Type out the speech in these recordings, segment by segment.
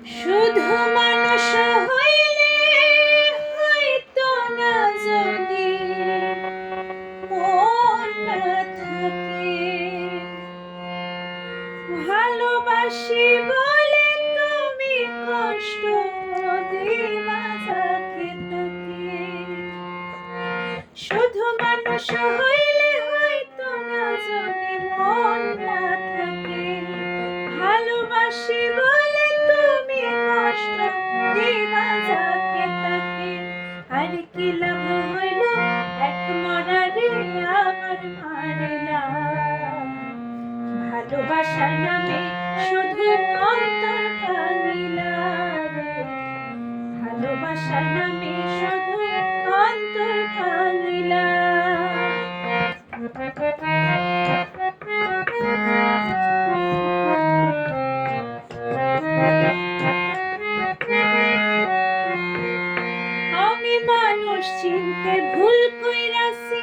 শুধু মানুষ হইলে হয়তো না যদি মন না থাকে, ভালোবাসি বলে তুমি কষ্ট দিবা যাকে তাকে। শুধু মানুষ হইলে হয়তো না যদি মন না থাকে, ভালোবাসি বলে তুমি কষ্ট দিবা যাকে তাকে। আর কি লাভ হইল এক মরারে আবার মারিলাম, ভালোবাসার নামে শুধু অন্তর ভাঙিলা রে, ভালোবাসার নামে শুধু অন্তর ভাঙিলা। আমি মানুষ চিনতে ভুল কইরাছি,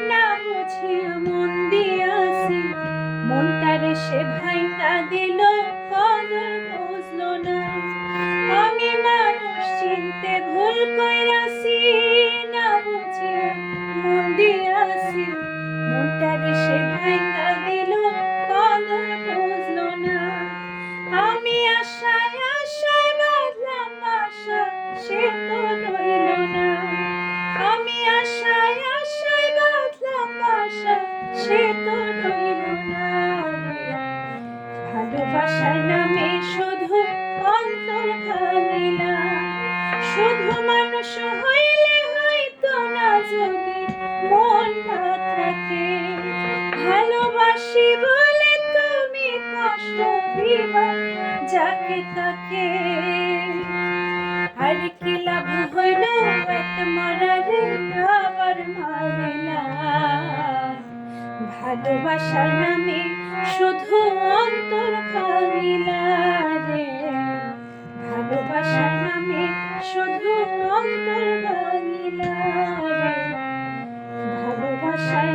না বুঝিয়া মন দিয়াছি, মনটারে সে ভাঙা দিল কদর বুঝলো না। আমি মানুষ চিনতে ভুল কইরাছি, না বুঝিয়া মন দিয়াছি, মনটারে সে ভাঙা দিল কদর বুঝলো না। আমি আশায় আশায় বাঁধলাম আশা, সে তো রইল না। আমি আশায় আশায় বাঁধলাম আশা, সে তো রইল না। ভালোবাসার নামে শুধু অন্তর ভাঙিলা, শুধু মানুষ হইলে হয়তো না যদি মন না থাকে, ভালোবাসি বলে তুমি কষ্ট দিবা যাকে তাকে। আর কি লাভ হইল এক মরারে আবার মারিলা, ভালোবাসার নামে শুধু অন্তর ভাঙিলা রে, ভালোবাসার নামে শুধু অন্তর ভাঙিলা রে, ভালোবাসার